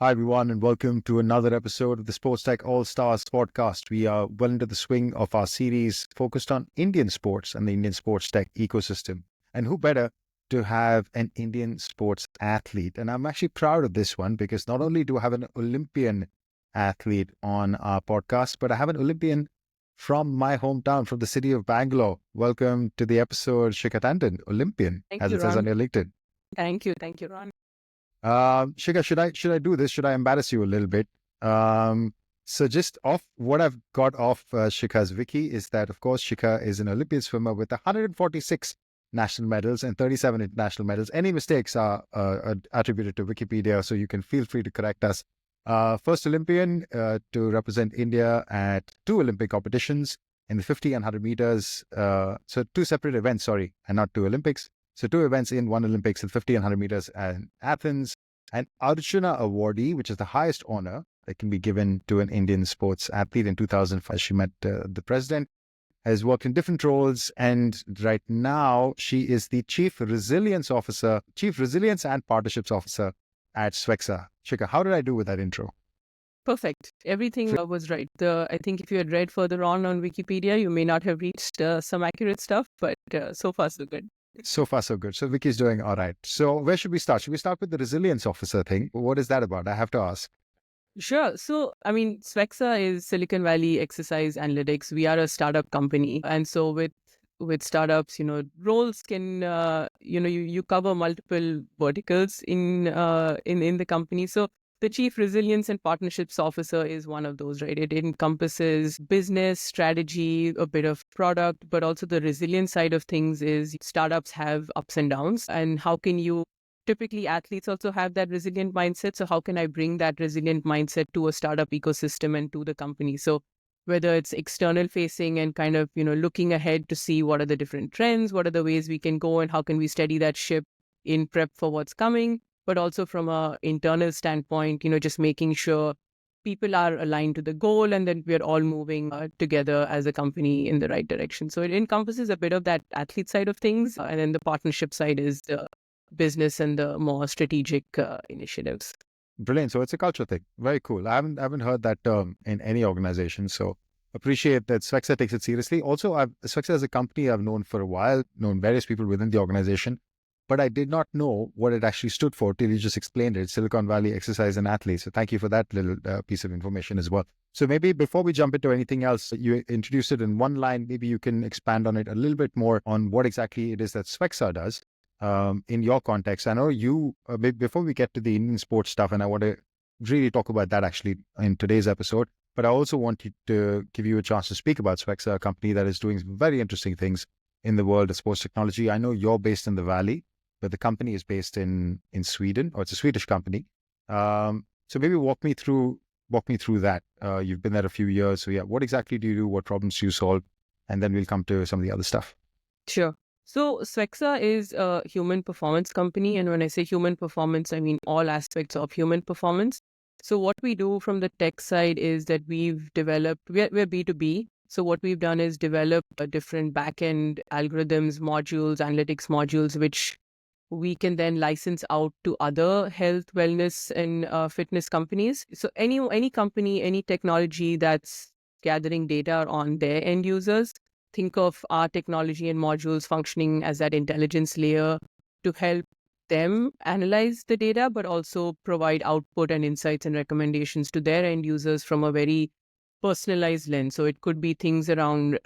Hi, everyone, and welcome to another episode of the Sports Tech Allstars Podcast. We are well into the swing of our series focused on Indian sports and the Indian sports tech ecosystem. And who better to have an Indian sports athlete? And I'm actually proud of this one because not only do I have an Olympian athlete on our podcast, but I have an Olympian from my hometown, from the city of Bangalore. Welcome to the episode, Shikha Tandon, Olympian, Thank as you, it says on Ron. your LinkedIn. Thank you, Ron. Shikha, should I do this? Should I embarrass you a little bit? So just off what I've got off Shikha's wiki is that, of course, Shikha is an Olympian swimmer with 146 national medals and 37 international medals. Any mistakes are attributed to Wikipedia, so you can feel free to correct us. First Olympian to represent India at two Olympic competitions in the 50 and 100 meters. So two separate events, sorry, and not two Olympics. So two events in one Olympics, the 50 and 100 meters in Athens, and Arjuna Awardee, which is the highest honor that can be given to an Indian sports athlete. In 2005, she met the president, has worked in different roles, and right now she is the Chief Resilience and Partnerships Officer at Svexa. Shikha, how did I do with that intro? Perfect. Everything was right. I think if you had read further on Wikipedia, you may not have reached some accurate stuff, but so far so good. So far, so good. So Vicky's doing all right. So where should we start? Should we start with the resilience officer thing? What is that about? I have to ask. Sure. So, Svexa is Silicon Valley exercise analytics. We are a startup company. And so with startups, roles can, you cover multiple verticals in the company. So the Chief Resilience and Partnerships Officer is one of those, right? It encompasses business, strategy, a bit of product, but also the resilience side of things is startups have ups and downs. And how can you, typically athletes also have that resilient mindset. So how can I bring that resilient mindset to a startup ecosystem and to the company? So whether it's external facing and kind of, looking ahead to see what are the different trends, what are the ways we can go and how can we steady that ship in prep for what's coming, but also from a internal standpoint, just making sure people are aligned to the goal and then we're all moving together as a company in the right direction. So it encompasses a bit of that athlete side of things. And then the partnership side is the business and the more strategic initiatives. Brilliant. So it's a culture thing. Very cool. I haven't heard that term in any organization. So appreciate that Svexa takes it seriously. Also, Svexa as a company I've known for a while, known various people within the organization, but I did not know what it actually stood for till you just explained it. Silicon Valley Exercise and Athletes. So thank you for that little piece of information as well. So maybe before we jump into anything else, you introduced it in one line. Maybe you can expand on it a little bit more on what exactly it is that Svexa does in your context. I know you, before we get to the Indian sports stuff, and I want to really talk about that actually in today's episode, but I also want to give you a chance to speak about Svexa, a company that is doing very interesting things in the world of sports technology. I know you're based in the Valley, but the company is based in Sweden, or it's a Swedish company. So maybe walk me through that. You've been there a few years. So yeah, what exactly do you do? What problems do you solve? And then we'll come to some of the other stuff. Sure. So Svexa is a human performance company. And when I say human performance, I mean all aspects of human performance. So what we do from the tech side is that we're B2B. So what we've done is develop different backend algorithms, modules, analytics modules, which we can then license out to other health, wellness, and fitness companies. So any company, any technology that's gathering data on their end users, think of our technology and modules functioning as that intelligence layer to help them analyze the data, but also provide output and insights and recommendations to their end users from a very personalized lens. So it could be things around,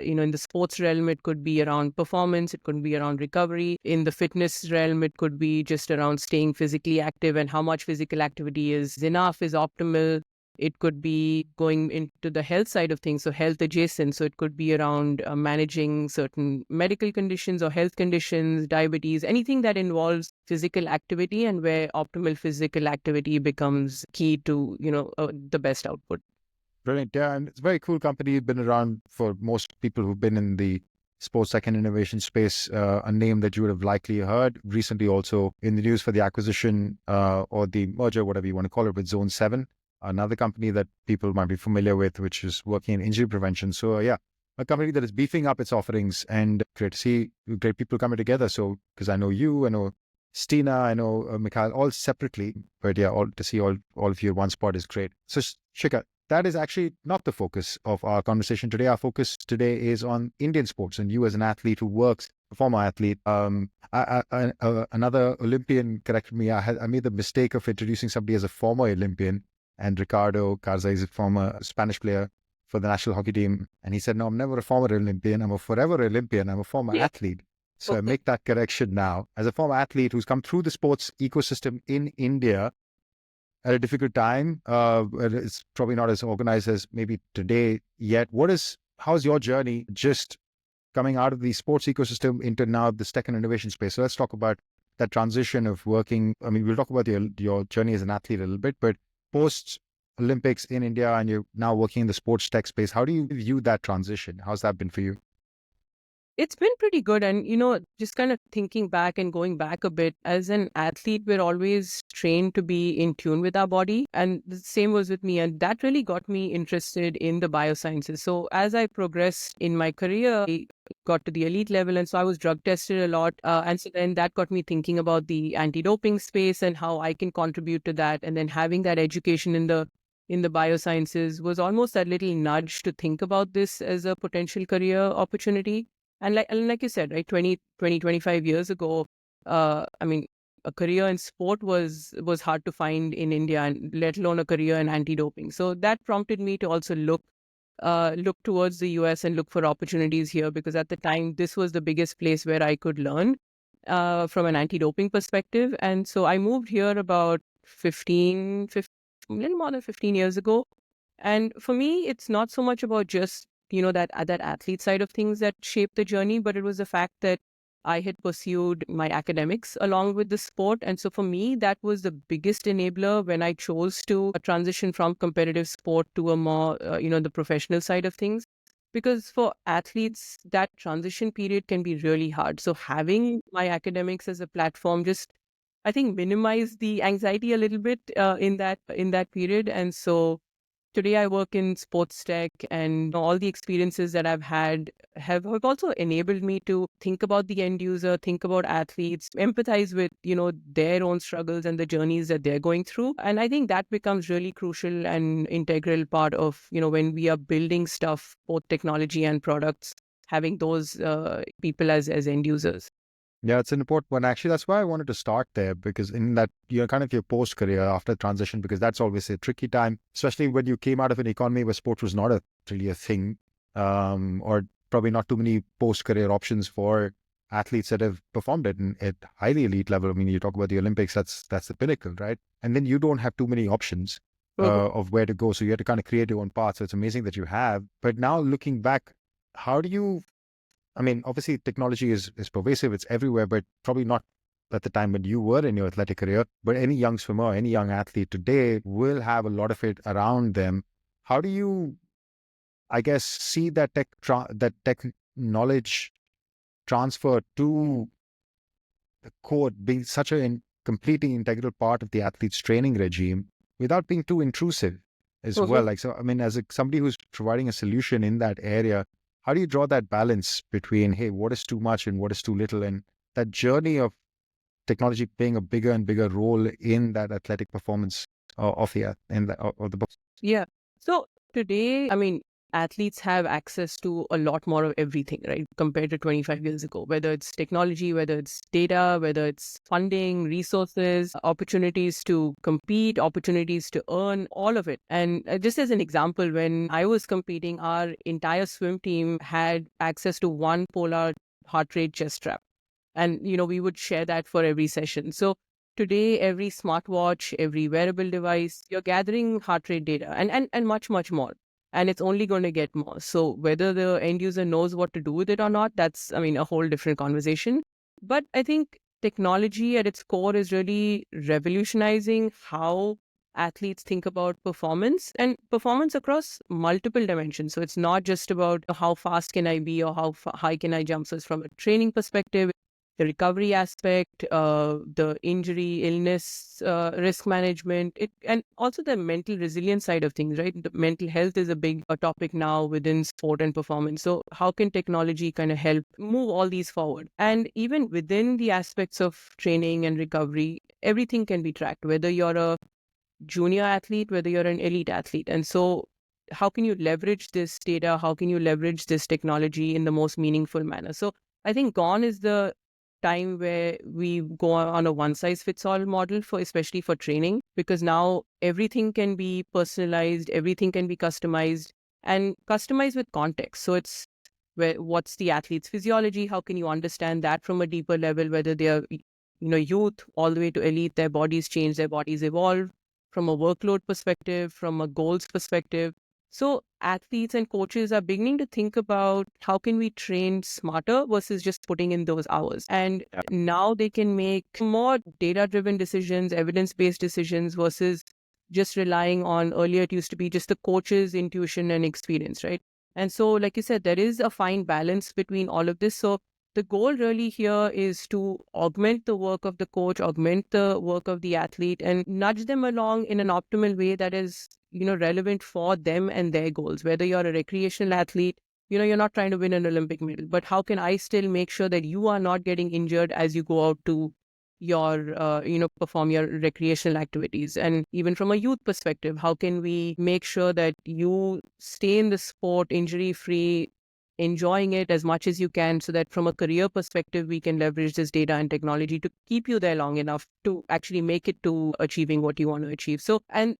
in the sports realm, it could be around performance, it could be around recovery. In the fitness realm, it could be just around staying physically active and how much physical activity is enough, is optimal. It could be going into the health side of things, so health adjacent. So it could be around managing certain medical conditions or health conditions, diabetes, anything that involves physical activity and where optimal physical activity becomes key to, the best output. Brilliant. Yeah, and it's a very cool company. Been around for most people who've been in the sports tech and innovation space, a name that you would have likely heard recently also in the news for the acquisition or the merger, whatever you want to call it, with Zone 7, another company that people might be familiar with, which is working in injury prevention. So yeah, a company that is beefing up its offerings, and great to see great people coming together. So because I know you, I know Stina, I know Mikhail, all separately, but yeah, all to see all of you in one spot is great. So Shikha, that is actually not the focus of our conversation today. Our focus today is on Indian sports, and you as an athlete who works, a former athlete. Another Olympian corrected me. I made the mistake of introducing somebody as a former Olympian, and Ricardo Garza is a former Spanish player for the national hockey team, and he said, "No, I'm never a former Olympian. I'm a forever Olympian. I'm a former athlete." So I make that correction now. As a former athlete who's come through the sports ecosystem in India at a difficult time, it's probably not as organized as maybe today yet. How's your journey just coming out of the sports ecosystem into now the tech and innovation space? So let's talk about that transition of working. I mean, we'll talk about your journey as an athlete a little bit, but post Olympics in India and you're now working in the sports tech space. How do you view that transition? How's that been for you? It's been pretty good. And, just kind of thinking back and going back a bit, as an athlete, we're always trained to be in tune with our body. And the same was with me. And that really got me interested in the biosciences. So as I progressed in my career, I got to the elite level. And so I was drug tested a lot. And so then that got me thinking about the anti-doping space and how I can contribute to that. And then having that education in the biosciences was almost that little nudge to think about this as a potential career opportunity. And like you said, right, 25 years ago, I mean, a career in sport was hard to find in India, and let alone a career in anti-doping. So that prompted me to also look towards the US and look for opportunities here, because at the time, this was the biggest place where I could learn from an anti-doping perspective. And so I moved here about 15, a little more than 15 years ago. And for me, it's not so much about just that athlete side of things that shaped the journey, but it was the fact that I had pursued my academics along with the sport. And so for me, that was the biggest enabler when I chose to transition from competitive sport to a more, the professional side of things. Because for athletes, that transition period can be really hard. So having my academics as a platform just, I think, minimized the anxiety a little bit in that period. And so today I work in sports tech, and all the experiences that I've had have also enabled me to think about the end user, think about athletes, empathize with, their own struggles and the journeys that they're going through. And I think that becomes really crucial and integral part of, when we are building stuff, both technology and products, having those people as end users. Yeah, it's an important one. Actually, that's why I wanted to start there, because in that, kind of your post career after transition, because that's always a tricky time, especially when you came out of an economy where sports was not really a thing, or probably not too many post career options for athletes that have performed at highly elite level. I mean, you talk about the Olympics, that's the pinnacle, right? And then you don't have too many options of where to go. So you have to kind of create your own path. So it's amazing that you have. But now looking back, how do you, I mean, obviously technology is pervasive, it's everywhere, but probably not at the time when you were in your athletic career. But any young swimmer, any young athlete today will have a lot of it around them. How do you, I guess, see that tech knowledge transfer to the court being such a completely integral part of the athlete's training regime without being too intrusive as well? Like, so, I mean, as somebody who's providing a solution in that area, how do you draw that balance between, hey, what is too much and what is too little? And that journey of technology playing a bigger and bigger role in that athletic performance of the book. Yeah. So today, I mean, athletes have access to a lot more of everything, right? Compared to 25 years ago, whether it's technology, whether it's data, whether it's funding, resources, opportunities to compete, opportunities to earn, all of it. And just as an example, when I was competing, our entire swim team had access to one Polar heart rate chest strap. And, we would share that for every session. So today, every smartwatch, every wearable device, you're gathering heart rate data and much, much more. And it's only going to get more. So whether the end user knows what to do with it or not, that's, a whole different conversation. But I think technology at its core is really revolutionizing how athletes think about performance, and performance across multiple dimensions. So it's not just about how fast can I be or how high can I jump. So it's from a training perspective, the recovery aspect, the injury, illness, risk management, and also the mental resilience side of things, right? The mental health is a big topic now within sport and performance. So how can technology kind of help move all these forward? And even within the aspects of training and recovery, everything can be tracked, whether you're a junior athlete, whether you're an elite athlete. And so how can you leverage this data? How can you leverage this technology in the most meaningful manner? So I think gone is the time where we go on a one size fits all model for, especially for training, because now everything can be personalized, everything can be customized and customized with context. So it's what's the athlete's physiology? How can you understand that from a deeper level, whether they are, youth all the way to elite, their bodies change, their bodies evolve from a workload perspective, from a goals perspective. So athletes and coaches are beginning to think about how can we train smarter versus just putting in those hours. And now they can make more data-driven decisions, evidence-based decisions versus just relying on, earlier it used to be just the coach's intuition and experience, right? And so, like you said, there is a fine balance between all of this. So the goal really here is to augment the work of the coach, augment the work of the athlete, and nudge them along in an optimal way that is, relevant for them and their goals. Whether you're a recreational athlete, you're not trying to win an Olympic medal, but how can I still make sure that you are not getting injured as you go out to your, perform your recreational activities? And even from a youth perspective, how can we make sure that you stay in the sport injury-free, enjoying it as much as you can, so that from a career perspective, we can leverage this data and technology to keep you there long enough to actually make it to achieving what you want to achieve. So, and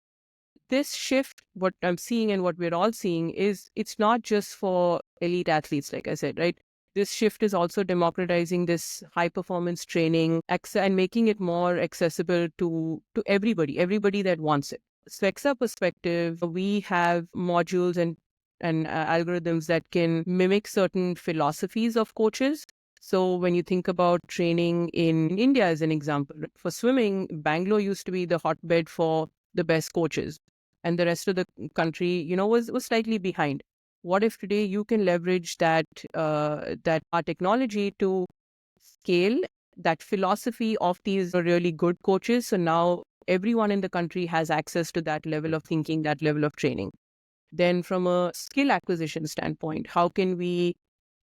this shift, what I'm seeing and what we're all seeing is it's not just for elite athletes, like I said, right? This shift is also democratizing this high performance training and making it more accessible to everybody that wants it. Svexa perspective, we have modules and algorithms that can mimic certain philosophies of coaches. So when you think about training in India as an example, for swimming, Bangalore used to be the hotbed for the best coaches, and the rest of the country, was slightly behind. What if today you can leverage that our technology to scale that philosophy of these really good coaches? So now everyone in the country has access to that level of thinking, that level of training. Then from a skill acquisition standpoint, how can we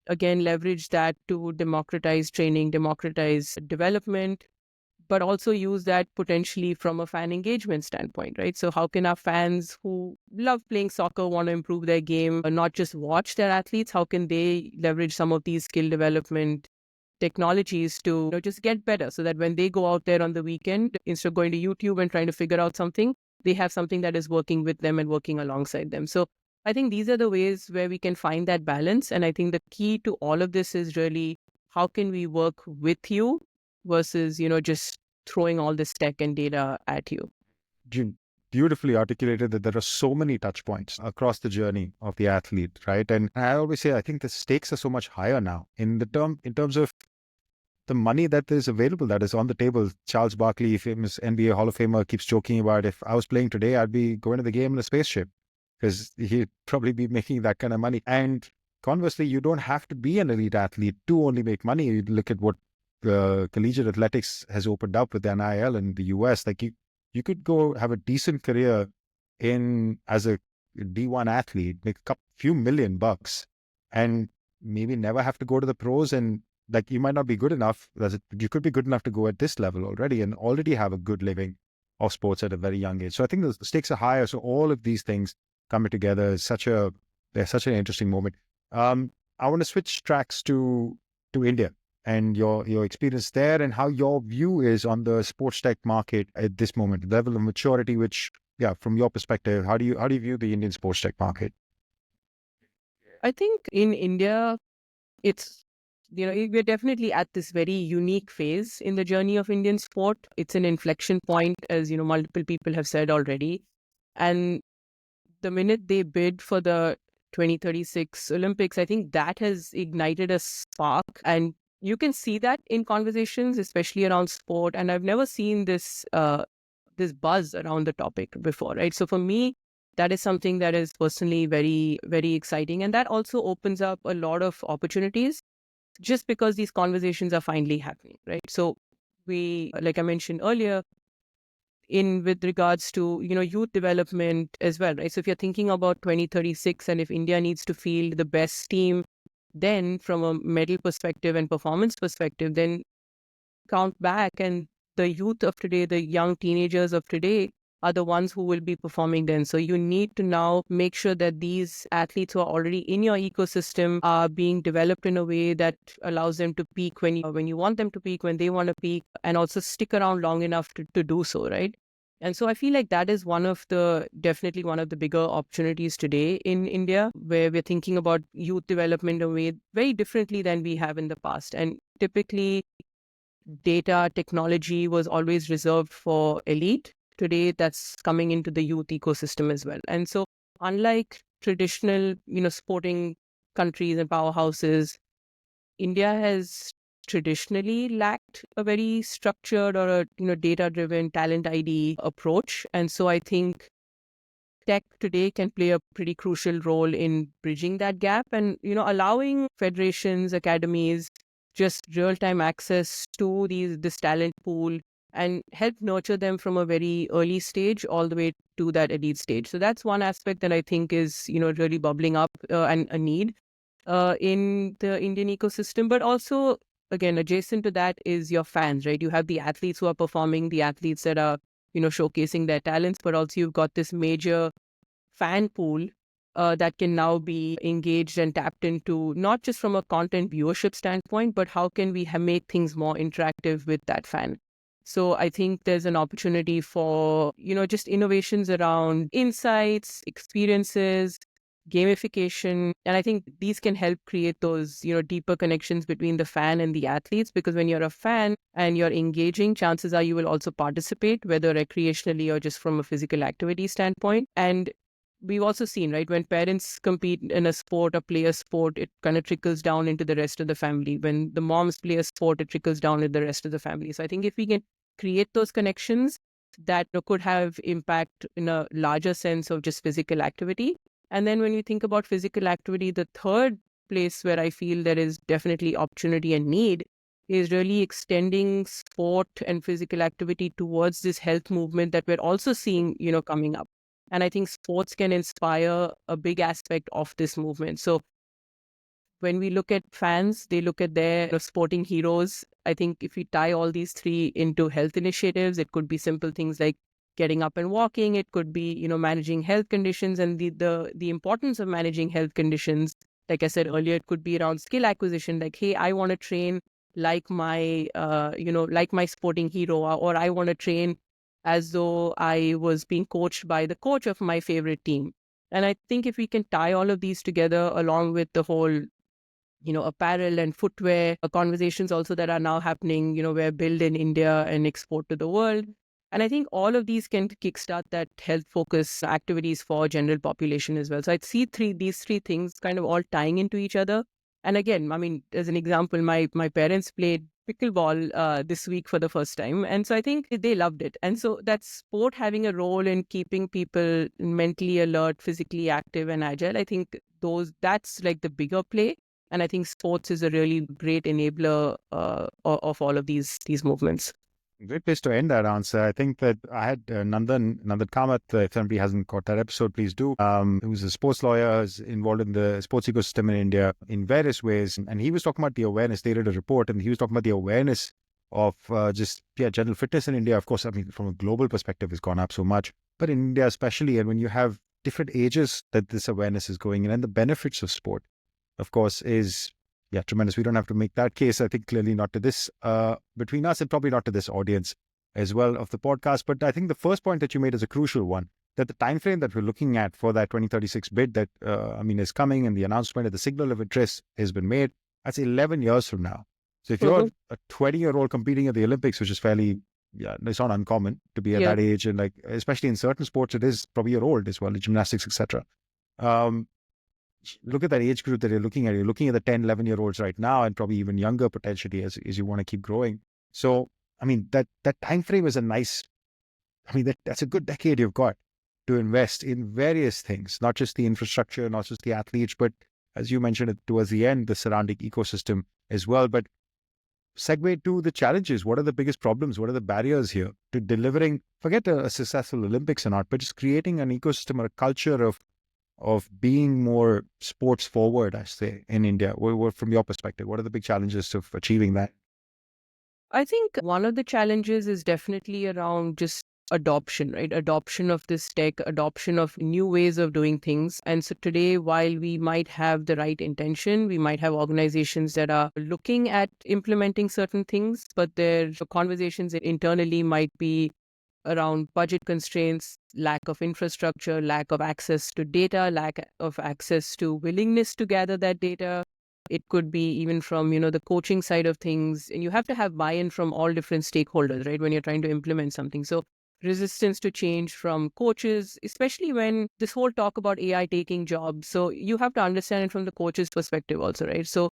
again leverage that to democratize training, democratize development, but also use that potentially from a fan engagement standpoint, right? So how can our fans who love playing soccer, want to improve their game, not just watch their athletes, how can they leverage some of these skill development technologies to just get better, so that when they go out there on the weekend, instead of going to YouTube and trying to figure out something, they have something that is working with them and working alongside them. So I think these are the ways where we can find that balance. And I think the key to all of this is really how can we work with you versus, just throwing all this tech and data at you. You beautifully articulated that there are so many touch points across the journey of the athlete, right? And I always say, I think the stakes are so much higher now in terms of the money that is available, that is on the table. Charles Barkley, famous NBA Hall of Famer, keeps joking about, if I was playing today, I'd be going to the game in a spaceship, because he'd probably be making that kind of money. And conversely, you don't have to be an elite athlete to only make money. You look at what collegiate athletics has opened up with the NIL in the US. Like you could go have a decent career as a D1 athlete, make a few $1 million, and maybe never have to go to the pros. And like, you might not be good enough, you could be good enough to go at this level already and already have a good living of sports at a very young age. So I think the stakes are higher. So all of these things coming together is such an interesting moment. I want to switch tracks to India and your experience there, and how your view is on the sports tech market at this moment, the level of maturity, which, from your perspective, how do you view the Indian sports tech market? I think in India, it's, we're definitely at this very unique phase in the journey of Indian sport. It's an inflection point, as, multiple people have said already. And the minute they bid for the 2036 Olympics, I think that has ignited a spark. And you can see that in conversations, especially around sport. And I've never seen this buzz around the topic before, right? So for me, that is something that is personally very, very exciting. And that also opens up a lot of opportunities. just because these conversations are finally happening, right? So we, like I mentioned earlier, in with regards to, youth development as well, right? So if you're thinking about 2036 and if India needs to field the best team, then from a medal perspective and performance perspective, then count back and the youth of today, the young teenagers of today are the ones who will be performing then. So you need to now make sure that these athletes who are already in your ecosystem are being developed in a way that allows them to peak when you want them to peak, when they want to peak, and also stick around long enough to do so, right? And so I feel like that is definitely one of the bigger opportunities today in India, where we're thinking about youth development in a way very differently than we have in the past. And typically, data technology was always reserved for elite. Today, that's coming into the youth ecosystem as well. And so, unlike traditional, sporting countries and powerhouses, India has traditionally lacked a very structured or a data-driven talent ID approach. And so, I think tech today can play a pretty crucial role in bridging that gap and, allowing federations, academies, just real-time access to this talent pool and help nurture them from a very early stage all the way to that elite stage. So that's one aspect that I think is, really bubbling up and a need in the Indian ecosystem. But also, again, adjacent to that is your fans, right? You have the athletes who are performing, the athletes that are, showcasing their talents, but also you've got this major fan pool that can now be engaged and tapped into, not just from a content viewership standpoint, but how can we make things more interactive with that fan? So I think there's an opportunity for, just innovations around insights, experiences, gamification. And I think these can help create those, deeper connections between the fan and the athletes, because when you're a fan and you're engaging, chances are you will also participate, whether recreationally or just from a physical activity standpoint. And we've also seen, right, when parents compete in a sport or play a sport, it kind of trickles down into the rest of the family. When the moms play a sport, it trickles down into the rest of the family. So I think if we can create those connections, that could have impact in a larger sense of just physical activity. And then when we think about physical activity, the third place where I feel there is definitely opportunity and need is really extending sport and physical activity towards this health movement that we're also seeing, coming up. And I think sports can inspire a big aspect of this movement. So when we look at fans, they look at their sporting heroes. I think if we tie all these three into health initiatives, it could be simple things like getting up and walking. It could be, managing health conditions and the importance of managing health conditions. Like I said earlier, it could be around skill acquisition. Like, hey, I want to train like my, like my sporting hero, or I want to train as though I was being coached by the coach of my favorite team. And I think if we can tie all of these together along with the whole, apparel and footwear conversations also that are now happening, where build in India and export to the world. And I think all of these can kickstart that health focus activities for general population as well. So I'd see these three things kind of all tying into each other. And again, I mean, as an example, my parents played pickleball this week for the first time. And so I think they loved it. And so that sport having a role in keeping people mentally alert, physically active and agile, I think that's like the bigger play. And I think sports is a really great enabler of all of these movements. Great place to end that answer. I think that I had Nandan Kamath. If somebody hasn't caught that episode, please do. Who's a sports lawyer, is involved in the sports ecosystem in India in various ways. And he was talking about the awareness. They did a report, and he was talking about the awareness of general fitness in India. Of course, I mean, from a global perspective, it's gone up so much. But in India especially, and when you have different ages that this awareness is going in, and the benefits of sport, of course, is tremendous. We don't have to make that case, I think, clearly not to this, between us and probably not to this audience as well of the podcast. But I think the first point that you made is a crucial one, that the time frame that we're looking at for that 2036 bid that, is coming, and the announcement of the signal of interest has been made, that's 11 years from now. So if you're a 20-year-old competing at the Olympics, which is fairly, it's not uncommon to be at that age, and like, especially in certain sports, it is probably you're old as well, gymnastics, etc. Look at that age group that you're looking at. You're looking at the 10, 11-year-olds right now, and probably even younger potentially as you want to keep growing. So, I mean, that time frame is that's a good decade you've got to invest in various things, not just the infrastructure, not just the athletes, but as you mentioned it towards the end, the surrounding ecosystem as well. But segue to the challenges. What are the biggest problems? What are the barriers here to delivering, forget a successful Olympics or not, but just creating an ecosystem or a culture of being more sports forward, I say, in India? From your perspective, what are the big challenges of achieving that? I think one of the challenges is definitely around just adoption, right? Adoption of this tech, adoption of new ways of doing things. And so today, while we might have the right intention, we might have organizations that are looking at implementing certain things, but their conversations internally might be around budget constraints, lack of infrastructure, lack of access to data, lack of access to willingness to gather that data. It could be even from, the coaching side of things. And you have to have buy-in from all different stakeholders, right, when you're trying to implement something. So resistance to change from coaches, especially when this whole talk about AI taking jobs. So you have to understand it from the coach's perspective also, right? So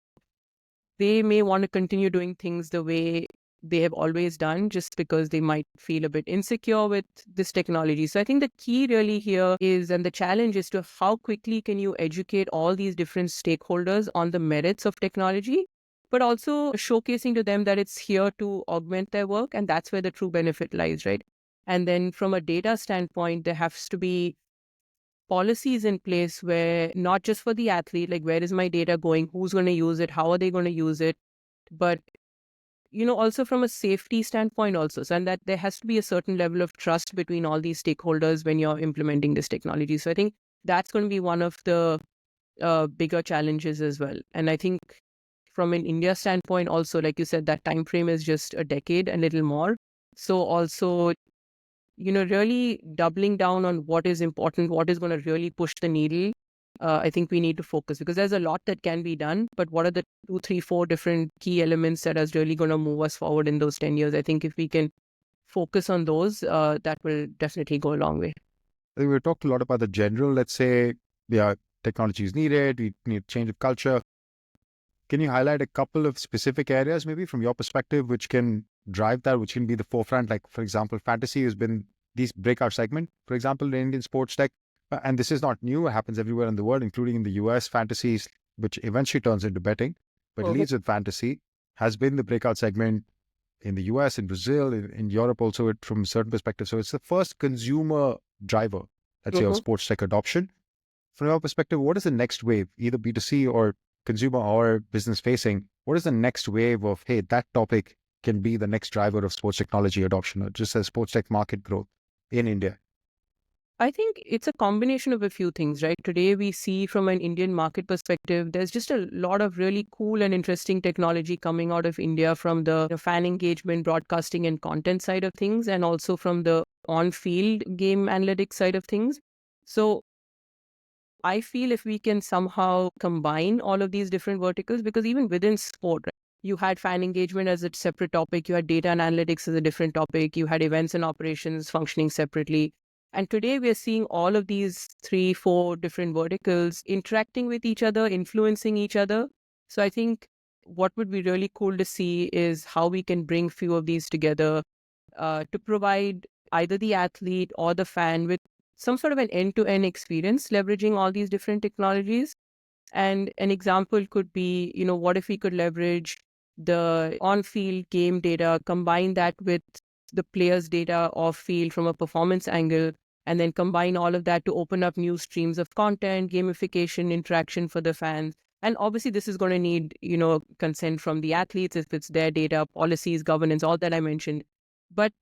they may want to continue doing things the way they have always done just because they might feel a bit insecure with this technology. So I think the key really here is, and the challenge is to how quickly can you educate all these different stakeholders on the merits of technology, but also showcasing to them that it's here to augment their work. And that's where the true benefit lies, right? And then from a data standpoint, there has to be policies in place where not just for the athlete, like where is my data going, who's going to use it, how are they going to use it, but also from a safety standpoint also. So, and that there has to be a certain level of trust between all these stakeholders when you're implementing this technology. So I think that's going to be one of the bigger challenges as well. And I think from an India standpoint also, like you said, that time frame is just a decade and little more. So also, really doubling down on what is important, what is going to really push the needle. I think we need to focus because there's a lot that can be done, but what are the 2, 3, 4 different key elements that is really going to move us forward in those 10 years? I think if we can focus on those, that will definitely go a long way. I think we talked a lot about the general, let's say, yeah, technology is needed, we need change of culture. Can you highlight a couple of specific areas, maybe from your perspective, which can drive that, which can be the forefront? Like, for example, fantasy has been these breakout segment, for example, in Indian sports tech. And this is not new. It happens everywhere in the world, including in the US. Fantasies, which eventually turns into betting, but leads with fantasy, has been the breakout segment in the US, in Brazil, in Europe also from a certain perspective. So it's the first consumer driver, let's say, of sports tech adoption. From your perspective, what is the next wave, either B2C or consumer or business facing? What is the next wave of, hey, that topic can be the next driver of sports technology adoption or just as sports tech market growth in India? I think it's a combination of a few things, right? Today, we see from an Indian market perspective, there's just a lot of really cool and interesting technology coming out of India from the fan engagement, broadcasting, and content side of things, and also from the on-field game analytics side of things. So I feel if we can somehow combine all of these different verticals, because even within sport, right, you had fan engagement as a separate topic, you had data and analytics as a different topic, you had events and operations functioning separately. And today we're seeing all of these 3, 4 different verticals interacting with each other, influencing each other. So I think what would be really cool to see is how we can bring few of these together to provide either the athlete or the fan with some sort of an end-to-end experience, leveraging all these different technologies. And an example could be, what if we could leverage the on-field game data, combine that with the players' data off-field from a performance angle, and then combine all of that to open up new streams of content, gamification, interaction for the fans. And obviously, this is going to need, consent from the athletes if it's their data, policies, governance, all that I mentioned. But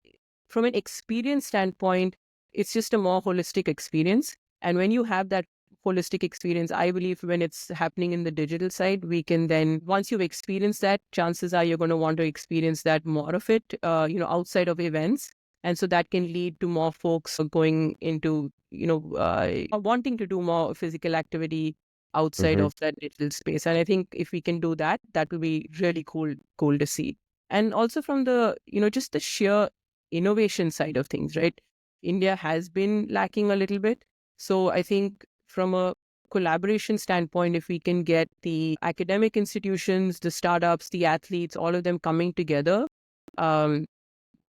from an experience standpoint, it's just a more holistic experience. And when you have that holistic experience, I believe when it's happening in the digital side, we can then, once you've experienced that, chances are you're going to want to experience that more of it, outside of events. And so that can lead to more folks going into, wanting to do more physical activity outside of that digital space. And I think if we can do that, that will be really cool to see. And also from the, just the sheer innovation side of things, right? India has been lacking a little bit. So I think from a collaboration standpoint, if we can get the academic institutions, the startups, the athletes, all of them coming together,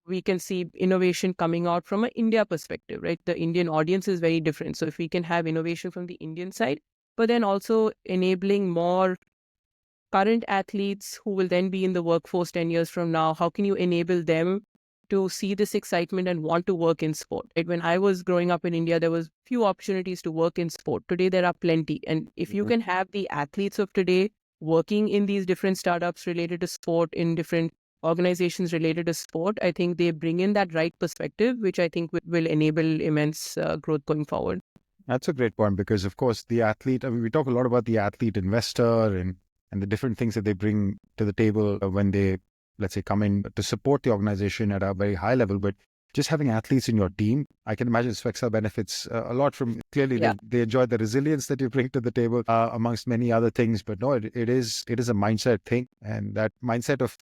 we can see innovation coming out from an India perspective, right? The Indian audience is very different. So if we can have innovation from the Indian side, but then also enabling more current athletes who will then be in the workforce 10 years from now, how can you enable them to see this excitement and want to work in sport? Right? When I was growing up in India, there was few opportunities to work in sport. Today, there are plenty. And if you can have the athletes of today working in these different startups related to sport, in different organizations related to sport, I think they bring in that right perspective, which I think will enable immense growth going forward. That's a great point because, of course, the athlete, I mean, we talk a lot about the athlete investor and the different things that they bring to the table when they, let's say, come in to support the organization at a very high level. But just having athletes in your team, I can imagine Svexa benefits a lot from, clearly, they enjoy the resilience that you bring to the table amongst many other things. But no, it is a mindset thing. And that mindset of,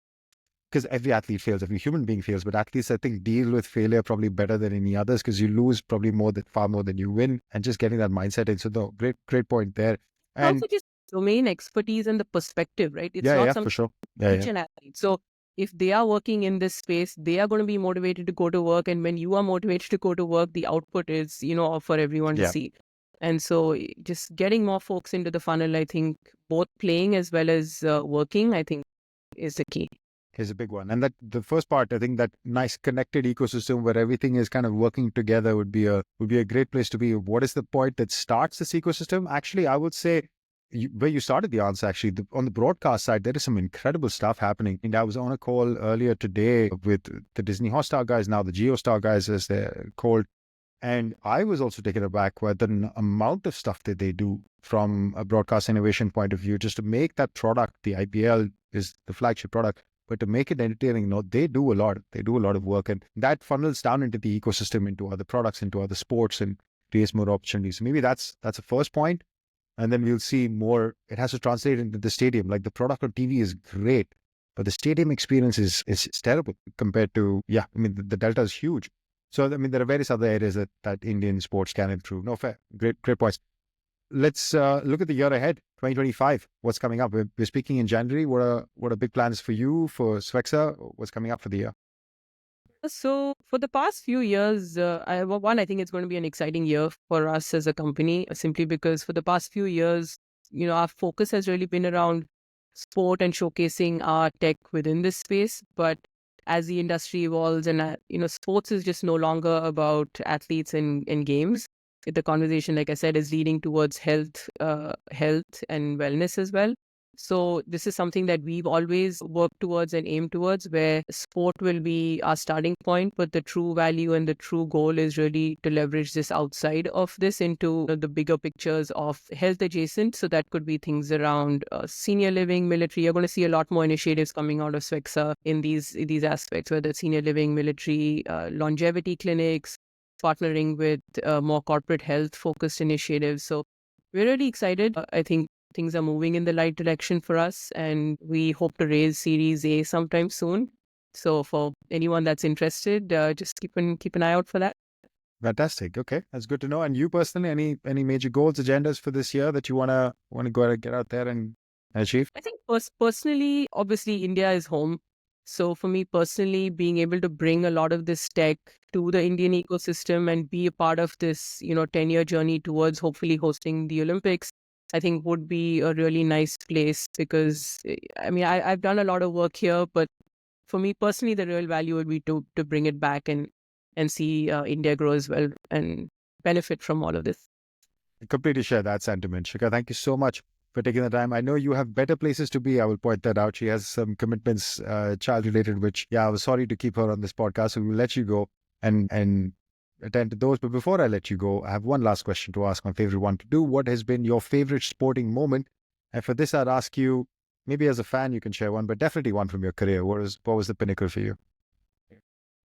because every athlete fails, every human being fails, but athletes, I think, deal with failure probably better than any others because you lose probably far more than you win, and just getting that mindset in. So, no, great point there. And also just domain expertise and the perspective, right? It's not something for sure. each an athlete. So if they are working in this space, they are going to be motivated to go to work. And when you are motivated to go to work, the output is, for everyone to see. And so just getting more folks into the funnel, I think both playing as well as working, I think is the key. Is a big one. And that the first part, I think that nice connected ecosystem where everything is kind of working together would be a great place to be. What is the point that starts this ecosystem? Actually, I would say where you started the answer, actually, on the broadcast side, there is some incredible stuff happening. And I was on a call earlier today with the Disney Hotstar guys, now the GeoStar guys as they're called. And I was also taken aback by the amount of stuff that they do from a broadcast innovation point of view, just to make that product, the IPL is the flagship product, but to make it entertaining, they do a lot. They do a lot of work, and that funnels down into the ecosystem, into other products, into other sports, and creates more opportunities. So maybe that's a first point, and then we'll see more. It has to translate into the stadium. Like the product on TV is great, but the stadium experience is terrible compared to, the delta is huge. So, there are various other areas that Indian sports can improve. No, fair. Great points. Let's look at the year ahead, 2025. What's coming up? We're speaking in January. What are big plans for you, for Svexa? What's coming up for the year? So for the past few years, I think it's going to be an exciting year for us as a company, simply because for the past few years, our focus has really been around sport and showcasing our tech within this space. But as the industry evolves and, sports is just no longer about athletes and games. The conversation, like I said, is leading towards health and wellness as well. So this is something that we've always worked towards and aimed towards, where sport will be our starting point, but the true value and the true goal is really to leverage this outside of this into the bigger pictures of health adjacent. So that could be things around senior living, military. You're going to see a lot more initiatives coming out of Svexa in these aspects, whether it's senior living, military, longevity clinics, partnering with more corporate health focused initiatives. So we're really excited. I think things are moving in the right direction for us, and we hope to raise Series A sometime soon. So for anyone that's interested, just keep an eye out for that. Fantastic. Okay, that's good to know. And you personally, any major goals, agendas for this year that you wanna go and get out there and achieve? I think personally, obviously, India is home. So for me personally, being able to bring a lot of this tech to the Indian ecosystem and be a part of this, 10-year journey towards hopefully hosting the Olympics, I think would be a really nice place, because I've done a lot of work here, but for me personally, the real value would be to bring it back and see India grow as well and benefit from all of this. I completely share that sentiment. Shikha, thank you so much for taking the time. I know you have better places to be. I will point that out. She has some commitments, child related, which, I was sorry to keep her on this podcast. So we'll let you go and attend to those. But before I let you go, I have one last question to ask, my favorite one to do. What has been your favorite sporting moment? And for this, I'd ask you, maybe as a fan, you can share one, but definitely one from your career. What was the pinnacle for you?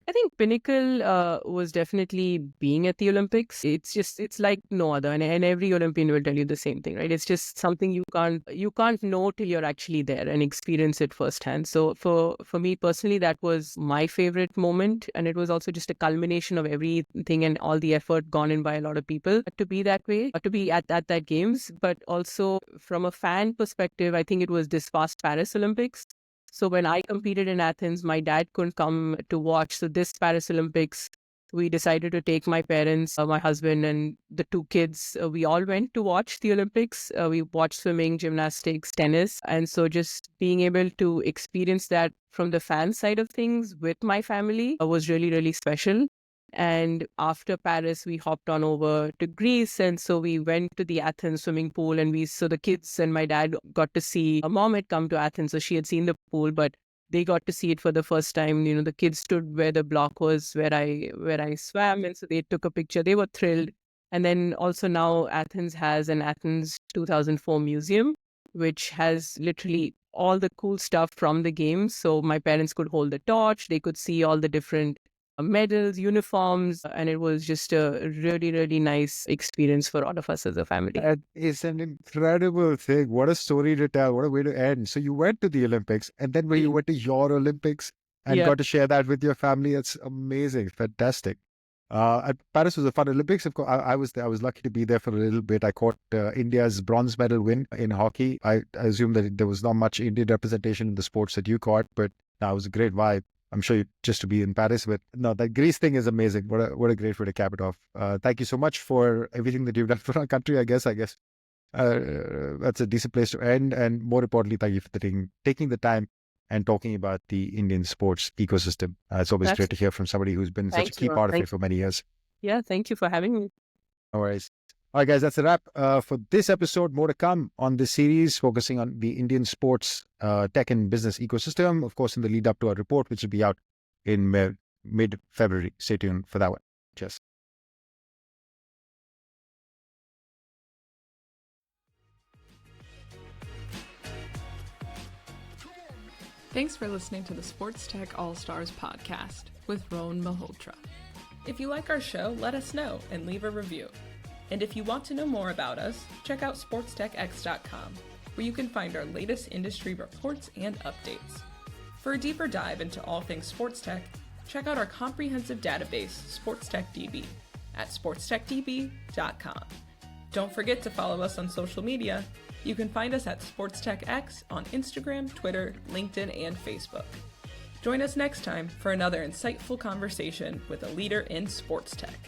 I think pinnacle was definitely being at the Olympics. It's like no other, and every Olympian will tell you the same thing, right? It's just something you can't know till you're actually there and experience it firsthand. So for me personally, that was my favorite moment, and it was also just a culmination of everything and all the effort gone in by a lot of people to be that way, to be at that games. But also from a fan perspective, I think it was this past Paris Olympics. So when I competed in Athens, my dad couldn't come to watch. So this Paris Olympics, we decided to take my parents, my husband, and the two kids. We all went to watch the Olympics. We watched swimming, gymnastics, tennis. And so just being able to experience that from the fan side of things with my family was really, really special. And after Paris, we hopped on over to Greece. And so we went to the Athens swimming pool, and so the kids and my dad got to see, a mom had come to Athens, so she had seen the pool, but they got to see it for the first time. The kids stood where the block was, where I swam. And so they took a picture. They were thrilled. And then also now Athens has an Athens 2004 museum, which has literally all the cool stuff from the games. So my parents could hold the torch. They could see all the different medals, uniforms, and it was just a really, really nice experience for all of us as a family. It's an incredible thing. What a story to tell. What a way to end. So you went to the Olympics, and then when you went to your Olympics and got to share that with your family, it's amazing. Fantastic. Paris was a fun Olympics. Of course, I was there. I was lucky to be there for a little bit. I caught India's bronze medal win in hockey. I assume that there was not much Indian representation in the sports that you caught, but it was a great vibe. I'm sure just to be in Paris with. No, that Greece thing is amazing. What a great way to cap it off. Thank you so much for everything that you've done for our country. I guess that's a decent place to end. And more importantly, thank you for taking the time and talking about the Indian sports ecosystem. It's always great to hear from somebody who's been such a key part of it for many years. Yeah, thank you for having me. No worries. All right, guys, that's a wrap for this episode. More to come on this series, focusing on the Indian sports tech and business ecosystem, of course, in the lead up to our report, which will be out in mid-February. Stay tuned for that one. Cheers. Thanks for listening to the Sports Tech Allstars Podcast with Rohan Malhotra. If you like our show, let us know and leave a review. And if you want to know more about us, check out sportstechx.com, where you can find our latest industry reports and updates. For a deeper dive into all things sports tech, check out our comprehensive database, Sports Tech DB, at sportstechdb.com. Don't forget to follow us on social media. You can find us at Sports Tech X on Instagram, Twitter, LinkedIn, and Facebook. Join us next time for another insightful conversation with a leader in sports tech.